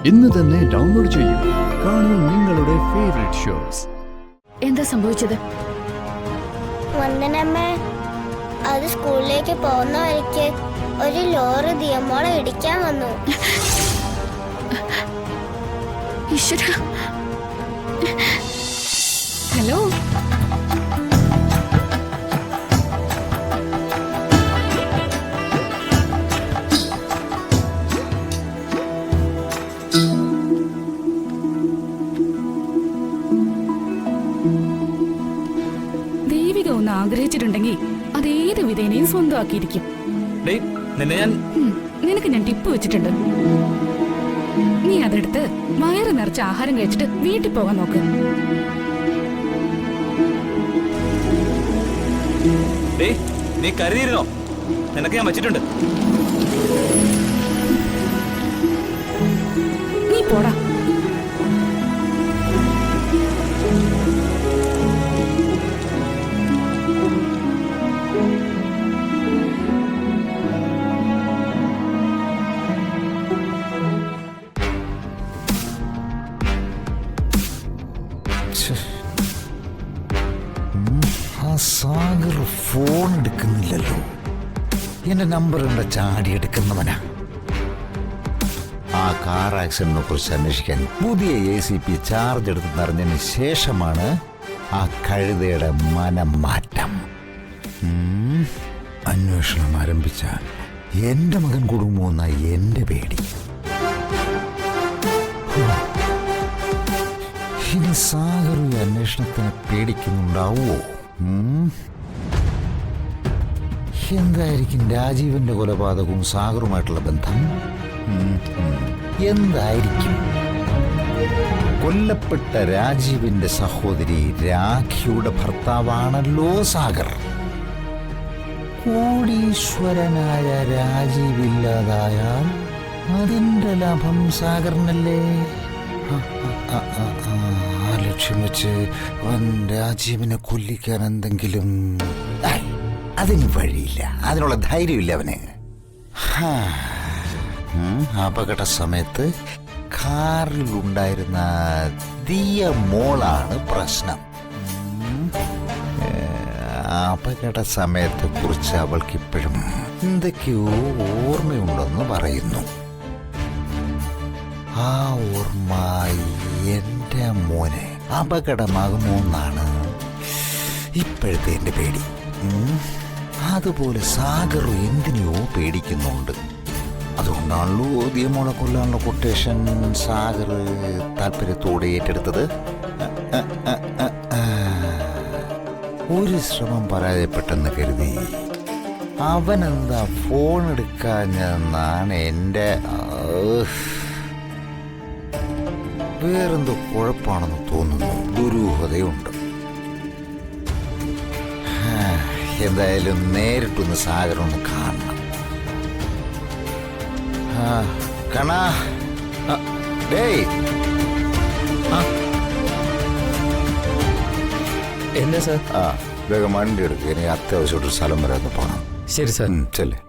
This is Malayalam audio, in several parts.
ഇന്ന് തന്നെ ഡൗൺലോഡ് ചെയ്യൂ. കാണൂ നിങ്ങളുടെ ഫേവറേറ്റ് ഷോസ്. എന്താ സംഭവിച്ചത്? വന്ദനമ്മേ, അത് സ്കൂളിലേക്ക് പോകുന്ന വഴിക്ക് ഒരു ലോറി ദിയമോളെ ഇടിക്കാൻ വന്നു. ഈശ്വരാ. ഹലോ, ദേവിക ഒന്ന് ആഗ്രഹിച്ചിട്ടുണ്ടെങ്കിൽ അതേത് വിധേനയും സ്വന്തമാക്കിയിരിക്കും. നിനക്ക് ഞാൻ ടിപ്പ് വെച്ചിട്ടുണ്ട്. നീ അതെടുത്ത് വയറ് നിറച്ച് ആഹാരം കഴിച്ചിട്ട് വീട്ടിൽ പോകാൻ നോക്ക്. നീ കരുതിയിരുന്നോ? നിനക്ക് ഞാൻ വെച്ചിട്ടുണ്ട്. നീ പോടാ. സാഗർ ഫോൺ എടുക്കുന്നില്ലല്ലോ. എന്റെ നമ്പർ എന്താ ചാടി എടുക്കുന്നവനാ? ആ കാർ ആക്സിഡന്റിനെ കുറിച്ച് അന്വേഷിക്കാൻ പുതിയ ACP ചാർജ് എടുത്ത് നിറഞ്ഞതിന് ശേഷമാണ് ആ കഴുതയുടെ മനം മാറ്റം. അന്വേഷണം ആരംഭിച്ച എന്റെ മകൻ കുടുങ്ങുമെന്ന എന്റെ പേടി. ഇനി സാഗർ ഈ അന്വേഷണത്തിനെ പേടിക്കുന്നുണ്ടാവോ? എന്തായിരിക്കും രാജീവിന്റെ കൊലപാതകവും സാഗറുമായിട്ടുള്ള ബന്ധം? എന്തായിരിക്കും? കൊല്ലപ്പെട്ട രാജീവിന്റെ സഹോദരി രാഖിയുടെ ഭർത്താവാണല്ലോ സാഗർ. കോടീശ്വരനായ രാജീവ് ഇല്ലാതായാൽ അതിന്റെ ലാഭം സാഗറിനല്ലേ? ആ ലക്ഷ്യം വെച്ച് അവൻ രാജീവിനെ കൊല്ലിക്കാൻ എന്തെങ്കിലും അതിന് വഴിയില്ല. അതിനുള്ള ധൈര്യമില്ല അവന്. അപകട സമയത്ത് കാറിലുണ്ടായിരുന്ന ദിയ മോളാണ് പ്രശ്നം. അപകട സമയത്തെ കുറിച്ച് അവൾക്കിപ്പോഴും എന്തൊക്കെയോ ഓർമ്മയുണ്ടെന്ന് പറയുന്നു. ആ ഓർമ്മ എന്റെ മോനെ അപകടമാകുമോ എന്നാണ് ഇപ്പോഴത്തെ എന്റെ പേടി. അതുപോലെ സാഗർ എന്തിനെയോ പേടിക്കുന്നുണ്ട്. അതുകൊണ്ടാണല്ലോ ദിയമോളെ കൊല്ലാനുള്ള കൊട്ടേഷൻ സാഗർ താല്പര്യത്തോടെ ഏറ്റെടുത്തത്. ഒരു ശ്രമം പരാജയപ്പെട്ടെന്ന് കരുതി അവനെന്താ ഫോൺ എടുക്കാഞ്ഞെന്നാണ് എൻ്റെ. വേറെന്തോ കുഴപ്പമാണെന്ന് തോന്നുന്നു. ദുരൂഹതയുണ്ട്. എന്തായാലും നേരിട്ടൊന്ന് സാഗരൊന്ന് കാണണം. കണാ, ഡേയ്, എന്നാ സാർ? വേഗം വണ്ടി എടുക്കുക. എനിക്ക് അത്യാവശ്യമായിട്ടൊരു സ്ഥലം വരെ ഒന്ന് പോകണം. ശരി സാർ. ചെല്ലേ.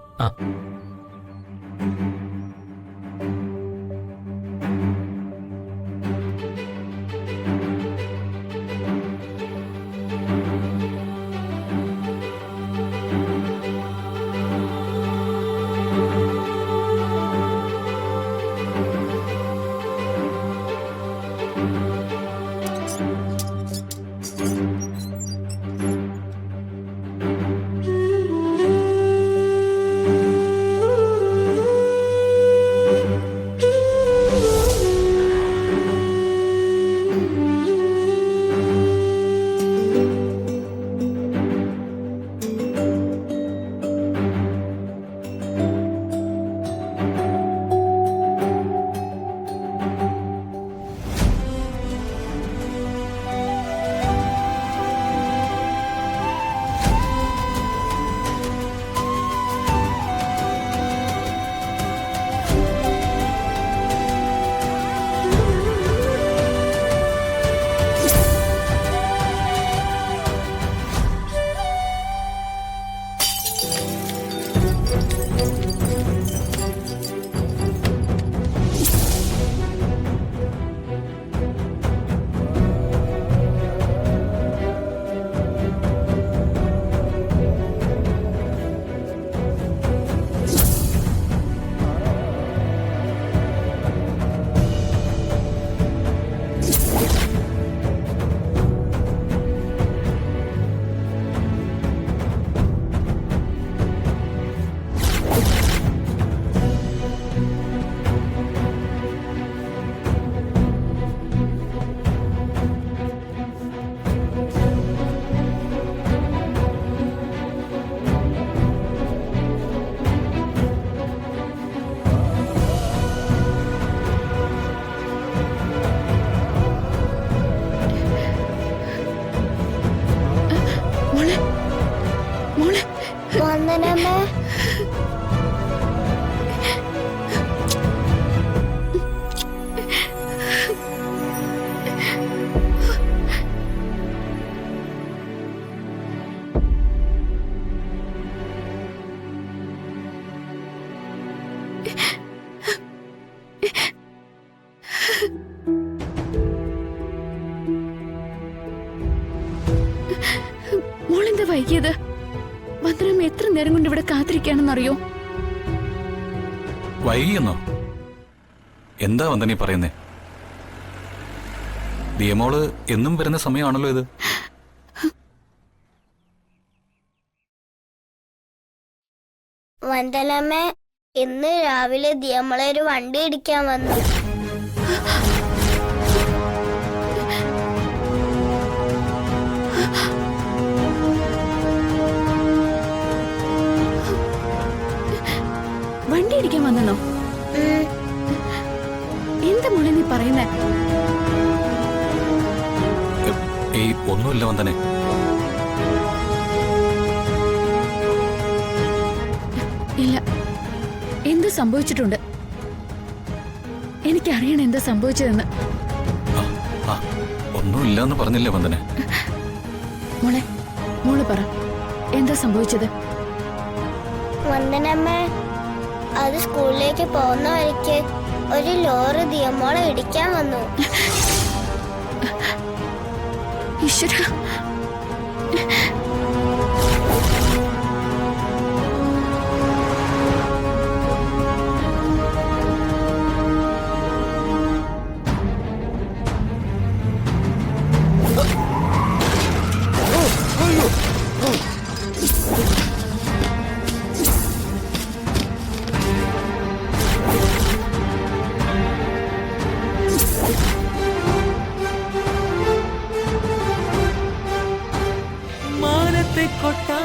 വൈകിയത്? വന്ദനം എത്ര നേരം കൊണ്ട് ഇവിടെ കാത്തിരിക്കുകയാണെന്നറിയോ? വൈകിയെന്നോ? എന്താ വന്ദനീ പറയുന്നേ? ദിയമോള് എന്നും വരുന്ന സമയമാണല്ലോ ഇത്. വന്ദനമ്മ, ഇന്ന് രാവിലെ ദിയമോളെ ഒരു വണ്ടി ഇടിക്കാൻ വന്നു. വണ്ടി ഇടിക്കാൻ വന്നെന്നോ? എന്താ മോളെ നീ പറയുന്നേ? ഏയ് ഒന്നുമില്ല വന്ദനെ. ഇല്ല, എന്ത് സംഭവിച്ചിട്ടുണ്ട്. എനിക്കറിയണം എന്താ സംഭവിച്ചതെന്ന്. ഒന്നുമില്ല എന്ന് പറഞ്ഞില്ലേ വന്ദനെ? മോള് പറ, എന്താ സംഭവിച്ചത്? വന്ദനമ്മ, അത് സ്കൂളിലേക്ക് പോകുന്ന വഴിക്ക് ഒരു ലോറി ദിയമോളെ ഇടിക്കാൻ വന്നു. ഈശ്വരാ, മാനത്തെ കൊട്ടാ